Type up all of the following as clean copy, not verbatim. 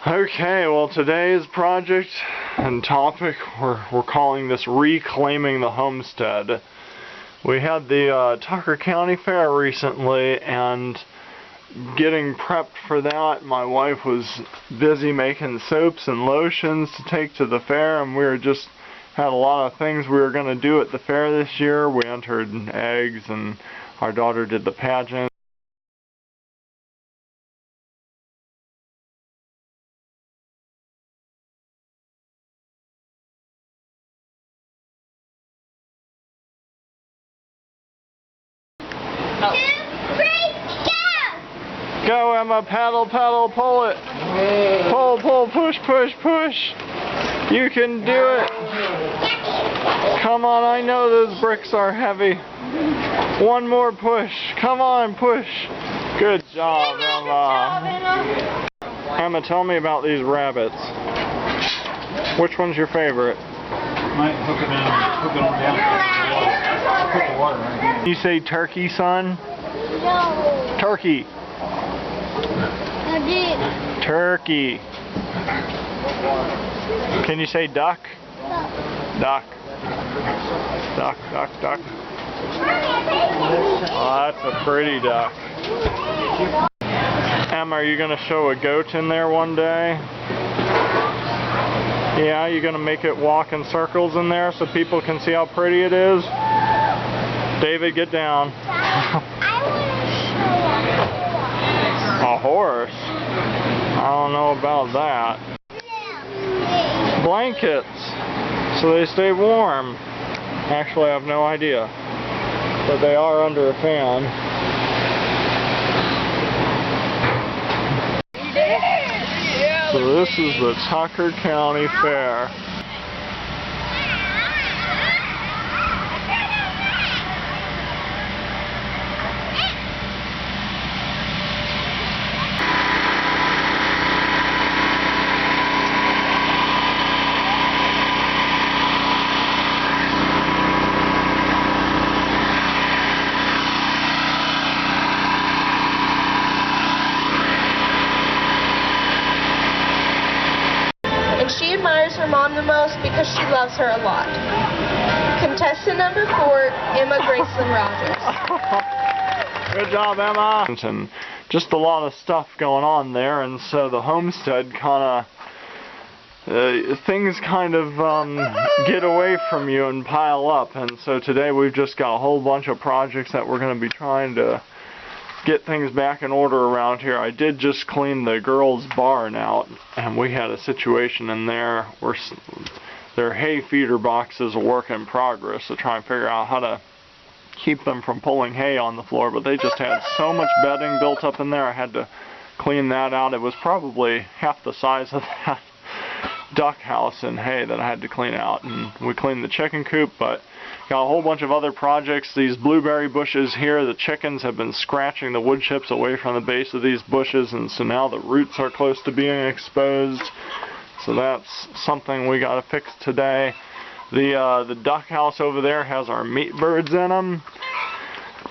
Okay, well, today's project and topic, we're calling this Reclaiming the Homestead. We had the Tucker County Fair recently, and getting prepped for that, my wife was busy making soaps and lotions to take to the fair, and we had a lot of things we were going to do at the fair this year. We entered eggs, and our daughter did the pageant. Go, Emma, paddle, paddle, pull it. Pull, pull, push, push, push. You can do it. Come on, I know those bricks are heavy. One more push. Come on, push. Good job, Emma. Emma, tell me about these rabbits. Which one's your favorite? Might hook it on down. Put the water right here. You say turkey, son? No. Turkey. I did. Turkey. Can you say duck? Duck. Duck, duck, duck. Oh, that's a pretty duck. Emma, are you going to show a goat in there one day? Yeah, you're going to make it walk in circles in there so people can see how pretty it is? David, get down. A horse? I don't know about that. Blankets, so they stay warm. Actually, I have no idea, but they are under a fan. So this is the Tucker County Fair. She admires her mom the most because she loves her a lot. Contestant number 4, Emma Graceland Rogers. Good job, Emma. And just a lot of stuff going on there, and so the homestead things kind of get away from you and pile up. And so today we've just got a whole bunch of projects that we're going to be trying to get things back in order around here. I did just clean the girls' barn out, and we had a situation in there where their hay feeder box is a work in progress, so try and figure out how to keep them from pulling hay on the floor, but they just had so much bedding built up in there, I had to clean that out. It was probably half the size of that duck house in hay that I had to clean out, and we cleaned the chicken coop, but got a whole bunch of other projects. These blueberry bushes here, the chickens have been scratching the wood chips away from the base of these bushes, and so now the roots are close to being exposed. So that's something we got to fix today. The duck house over there has our meat birds in them,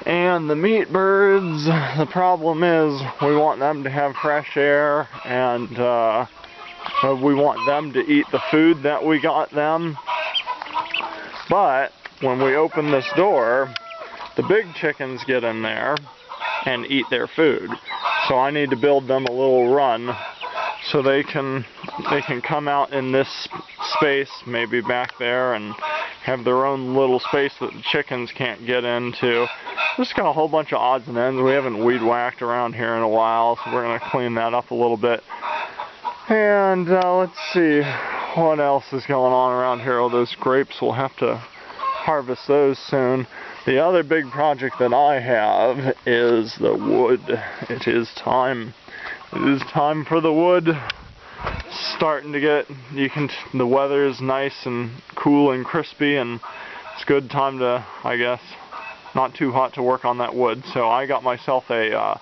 and the meat birds, the problem is we want them to have fresh air, and we want them to eat the food that we got them. But when we open this door, the big chickens get in there and eat their food. So I need to build them a little run so they can come out in this space, maybe back there, and have their own little space that the chickens can't get into. Just got a whole bunch of odds and ends. We haven't weed whacked around here in a while, so we're going to clean that up a little bit. And let's see what else is going on around here. Oh, those grapes, we'll have to harvest those soon. The other big project that I have is the wood. It is time. It is time for the wood. Starting to get, the weather is nice and cool and crispy, and it's a good time to, I guess, not too hot to work on that wood. So I got myself a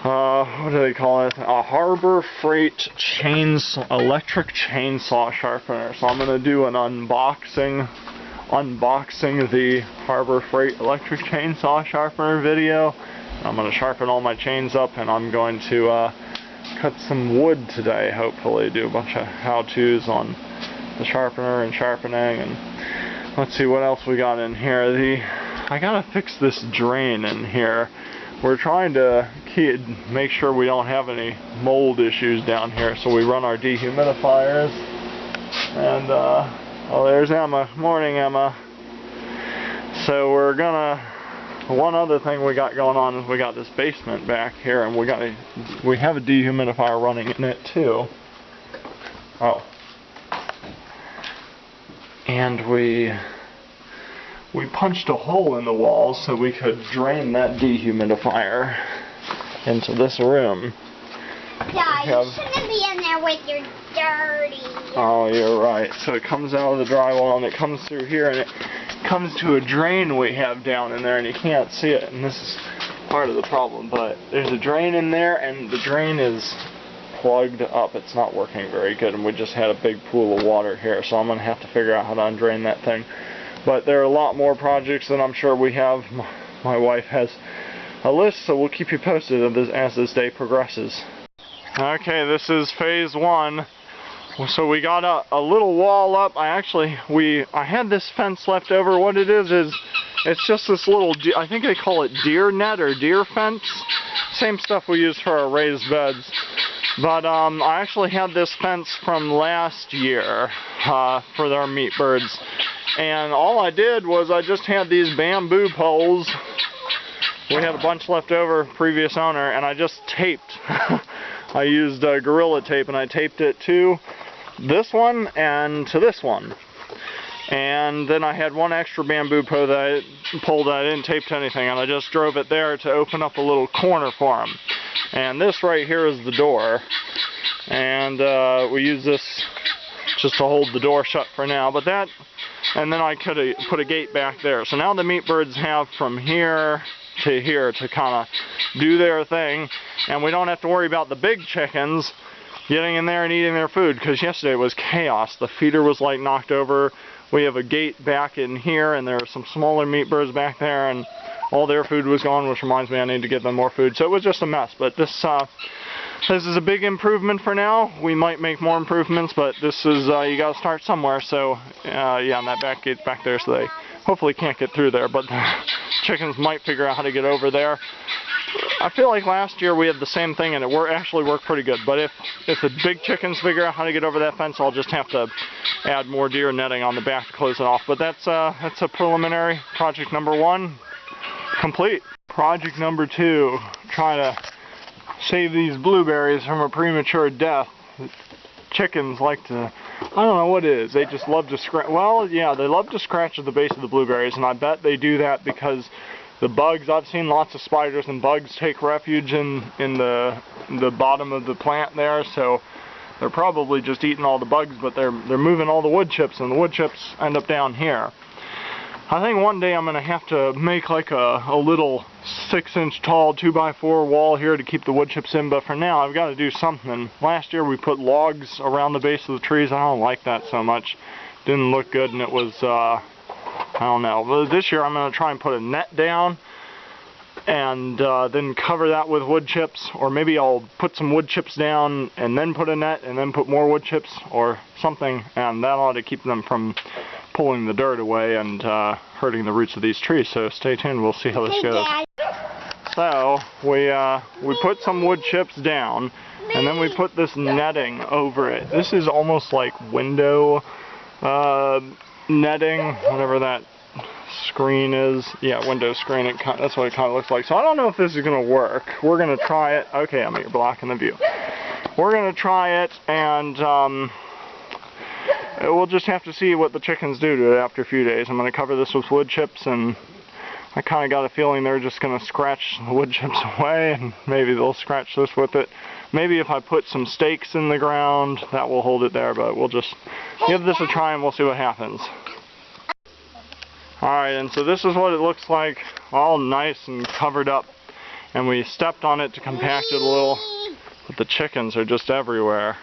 what do they call it? A Harbor Freight electric chainsaw sharpener. So I'm going to do an unboxing the Harbor Freight electric chainsaw sharpener video. I'm going to sharpen all my chains up, and I'm going to cut some wood today, hopefully. Do a bunch of how-tos on the sharpener and sharpening, and let's see what else we got in here. I gotta fix this drain in here. We're trying to make sure we don't have any mold issues down here, so we run our dehumidifiers. And oh, there's Emma. Morning, Emma. So we're gonna. One other thing we got going on is we got this basement back here, and we have a dehumidifier running in it too. Oh. And we punched a hole in the wall so we could drain that dehumidifier into this room. Yeah, you shouldn't be in there with your dirty. Oh, you're right. So it comes out of the drywall and it comes through here and it comes to a drain we have down in there, and you can't see it, and this is part of the problem. But there's a drain in there, and the drain is plugged up. It's not working very good, and we just had a big pool of water here, so I'm going to have to figure out how to undrain that thing. But there are a lot more projects that I'm sure we have. My wife has a list, so we'll keep you posted as this day progresses. Okay, this is phase one. So we got a little wall up. I had this fence left over. What it is it's just this little, I think they call it deer net or deer fence. Same stuff we use for our raised beds. But I actually had this fence from last year for our meat birds. And all I did was I just had these bamboo poles. We had a bunch left over, previous owner, and I just taped. I used Gorilla Tape, and I taped it to this one and to this one. And then I had one extra bamboo pole that I didn't tape to anything, and I just drove it there to open up a little corner for them. And this right here is the door. And we use this just to hold the door shut for now. But that, and then I could have put a gate back there. So now the meat birds have from here to here to kind of do their thing, and we don't have to worry about the big chickens getting in there and eating their food, because yesterday was chaos. The feeder was like knocked over. We have a gate back in here, and there are some smaller meat birds back there, and all their food was gone, which reminds me I need to give them more food. So it was just a mess, but this is a big improvement for now. We might make more improvements, but this is, you gotta start somewhere. So yeah, and that back gate's back there, so they hopefully can't get through there, but the chickens might figure out how to get over there. I feel like last year we had the same thing, and it actually worked pretty good. But if the big chickens figure out how to get over that fence, I'll just have to add more deer netting on the back to close it off. But that's a preliminary. Project number one complete. Project number two, try to save these blueberries from a premature death. Chickens like to, I don't know what it is, they just love to scratch. Well, yeah, they love to scratch at the base of the blueberries, and I bet they do that because the bugs, I've seen lots of spiders and bugs take refuge in the bottom of the plant there, so they're probably just eating all the bugs, but they're moving all the wood chips, and the wood chips end up down here. I think one day I'm going to have to make like a little 6-inch tall 2x4 wall here to keep the wood chips in, but for now I've got to do something. Last year we put logs around the base of the trees. I don't like that so much. Didn't look good, and it was I don't know. But this year I'm going to try and put a net down and then cover that with wood chips, or maybe I'll put some wood chips down and then put a net and then put more wood chips or something, and that ought to keep them from pulling the dirt away and hurting the roots of these trees. So stay tuned, we'll see how this goes. So we put some wood chips down, and then we put this netting over it. This is almost like window netting, whatever that screen is. Yeah, window screen. That's what it kind of looks like. So I don't know if this is going to work. We're going to try it. Okay, I mean, you're blocking the view. We're going to try it, and we'll just have to see what the chickens do to it after a few days. I'm going to cover this with wood chips, and I kind of got a feeling they're just going to scratch the wood chips away, and maybe they'll scratch this with it. Maybe if I put some stakes in the ground, that will hold it there, but we'll just give this a try and we'll see what happens. Alright, and so this is what it looks like, all nice and covered up. And we stepped on it to compact it a little, but the chickens are just everywhere.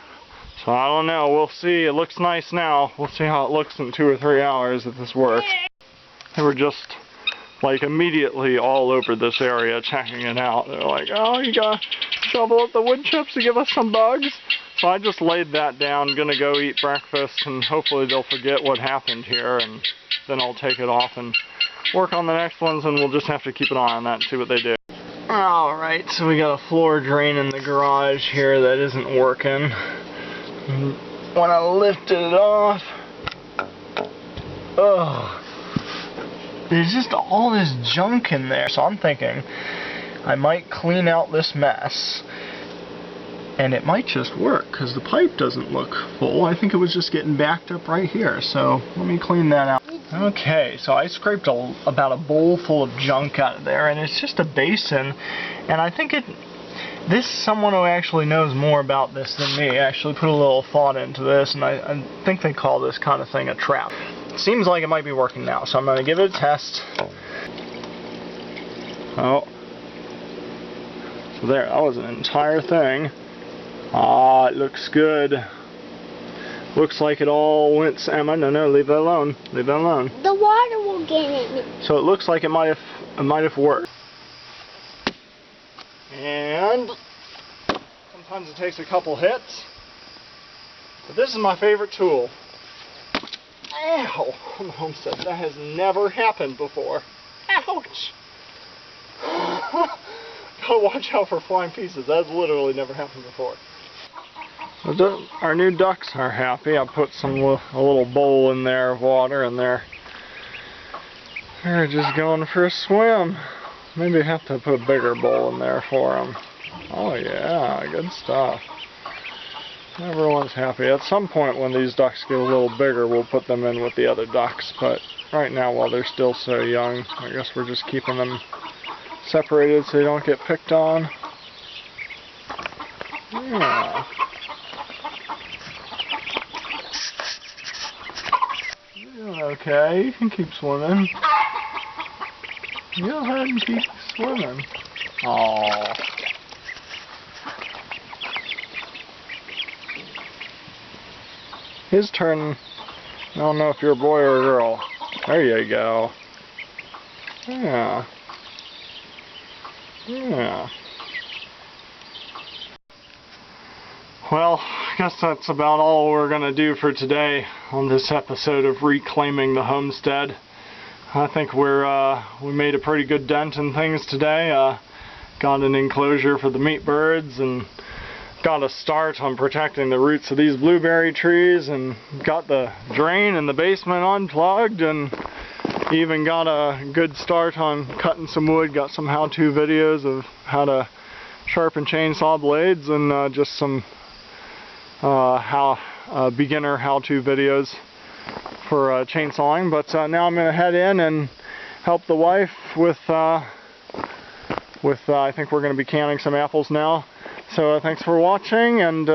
So I don't know, we'll see. It looks nice now. We'll see how it looks in 2 or 3 hours if this works. They were just like immediately all over this area checking it out. They're like, oh, you shovel up the wood chips to give us some bugs. So I just laid that down, gonna go eat breakfast, and hopefully they'll forget what happened here, and then I'll take it off and work on the next ones, and we'll just have to keep an eye on that and see what they do. Alright, so we got a floor drain in the garage here that isn't working. When I lifted it off, there's just all this junk in there. So I'm thinking I might clean out this mess, and it might just work because the pipe doesn't look full. I think it was just getting backed up right here. So let me clean that out. Okay, so I scraped about a bowl full of junk out of there, and it's just a basin. And I think someone who actually knows more about this than me actually put a little thought into this, and I think they call this kind of thing a trap. It seems like it might be working now, so I'm going to give it a test. Oh. So there, that was an entire thing. Ah, it looks good. Looks like it all went... Emma, no, leave that alone. Leave that alone. The water will get in it. So it looks like it might have worked. And sometimes it takes a couple hits. But this is my favorite tool. Ow! Homestead, that has never happened before. Ouch! Gotta watch out for flying pieces. That's literally never happened before. Our new ducks are happy. I put a little bowl in there of water, and they're just going for a swim. Maybe I have to put a bigger bowl in there for them. Oh yeah, good stuff. Everyone's happy. At some point when these ducks get a little bigger, we'll put them in with the other ducks. But right now, while they're still so young, I guess we're just keeping them separated so they don't get picked on. Yeah. Okay, you can keep swimming. Go ahead and keep swimming. Aww. His turn. I don't know if you're a boy or a girl. There you go. Yeah. Yeah. Well, I guess that's about all we're going to do for today on this episode of Reclaiming the Homestead. I think we made a pretty good dent in things today. Got an enclosure for the meat birds, and got a start on protecting the roots of these blueberry trees, and got the drain in the basement unplugged, and even got a good start on cutting some wood. Got some how-to videos of how to sharpen chainsaw blades, and just some beginner how-to videos for chainsawing. But now I'm going to head in and help the wife with I think we're going to be canning some apples now. So thanks for watching, and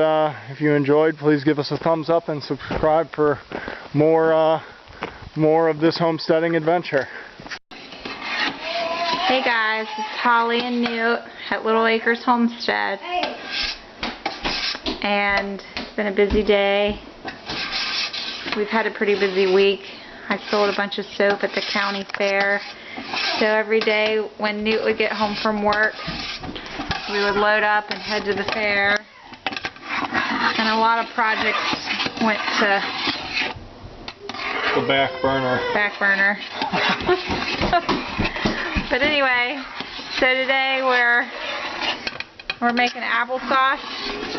if you enjoyed, please give us a thumbs up and subscribe for more of this homesteading adventure. Hey guys, it's Holly and Newt at Little Acres Homestead. And it's been a busy day. We've had a pretty busy week. I sold a bunch of soap at the county fair. So every day when Newt would get home from work, we would load up and head to the fair. And a lot of projects went to the back burner. Back burner. But anyway, so today we're making applesauce.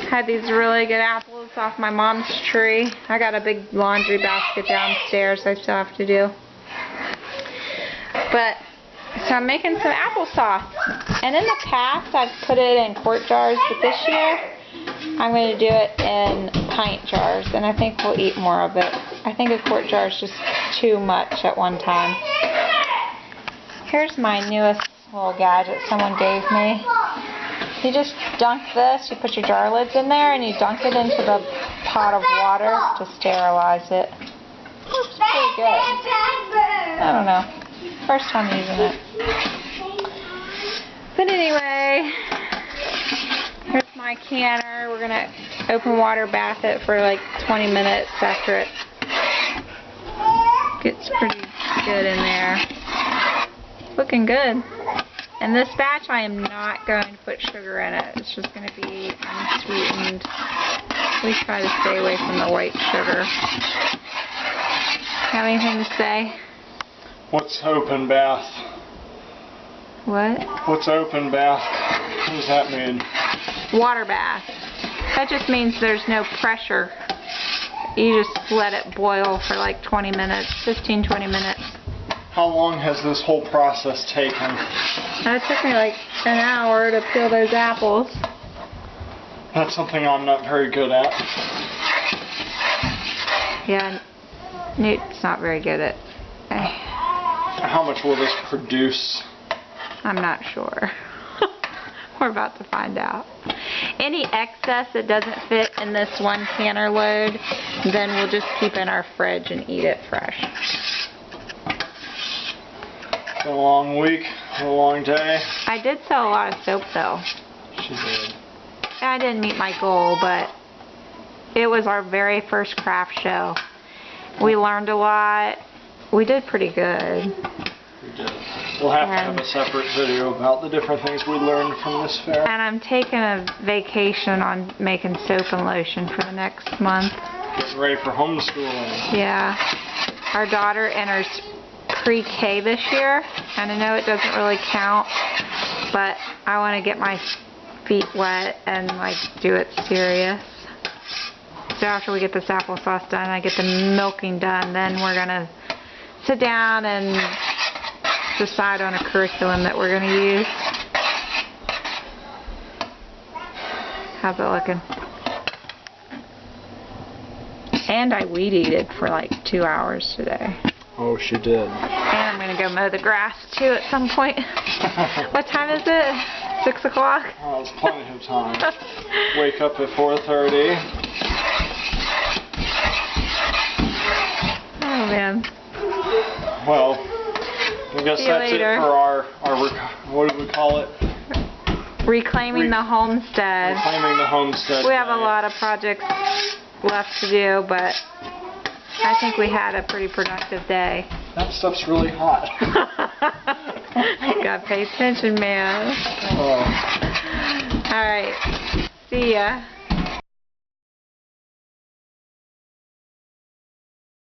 Had these really good apples off my mom's tree. I got a big laundry basket downstairs I still have to do. But so I'm making some applesauce. And in the past I've put it in quart jars, but this year I'm going to do it in pint jars, and I think we'll eat more of it. I think a quart jar is just too much at one time. Here's my newest little gadget someone gave me. You just dunk this, you put your jar lids in there, and you dunk it into the pot of water to sterilize it. It's pretty good. I don't know. First time using it. But anyway, here's my canner. We're going to open water bath it for like 20 minutes after it gets pretty good in there. Looking good. And this batch I am not going to put sugar in it. It's just going to be unsweetened. We try to stay away from the white sugar. Have anything to say? What's open bath? What? What's open bath? What does that mean? Water bath. That just means there's no pressure. You just let it boil for like 20 minutes, 15-20 minutes. How long has this whole process taken? It took me like an hour to peel those apples. That's something I'm not very good at. Yeah, Newt's not very good at. How much will this produce? I'm not sure. We're about to find out. Any excess that doesn't fit in this one canner load, then we'll just keep in our fridge and eat it fresh. Been a long week, a long day. I did sell a lot of soap though. She did. I didn't meet my goal, but it was our very first craft show. We learned a lot. We did pretty good. We did. We'll have to have a separate video about the different things we learned from this fair. And I'm taking a vacation on making soap and lotion for the next month. Getting ready for homeschooling. Yeah. Our daughter enters pre-K this year, and I know it doesn't really count, but I want to get my feet wet and like do it serious. So after we get this applesauce done, I get the milking done, then we're gonna sit down and decide on a curriculum that we're gonna use. How's it looking? And I weed eated for like 2 hours today. Oh, she did. And I'm gonna go mow the grass too at some point. What time is it? 6 o'clock? Oh, it's plenty of time. Wake up at 4:30. Oh man. Well, I guess See you that's later. it for our what do we call it? Reclaiming the homestead. Reclaiming the homestead. We have a day. lot of projects left to do, but I think we had a pretty productive day. That stuff's really hot. Gotta pay attention, man. Oh. Alright. See ya.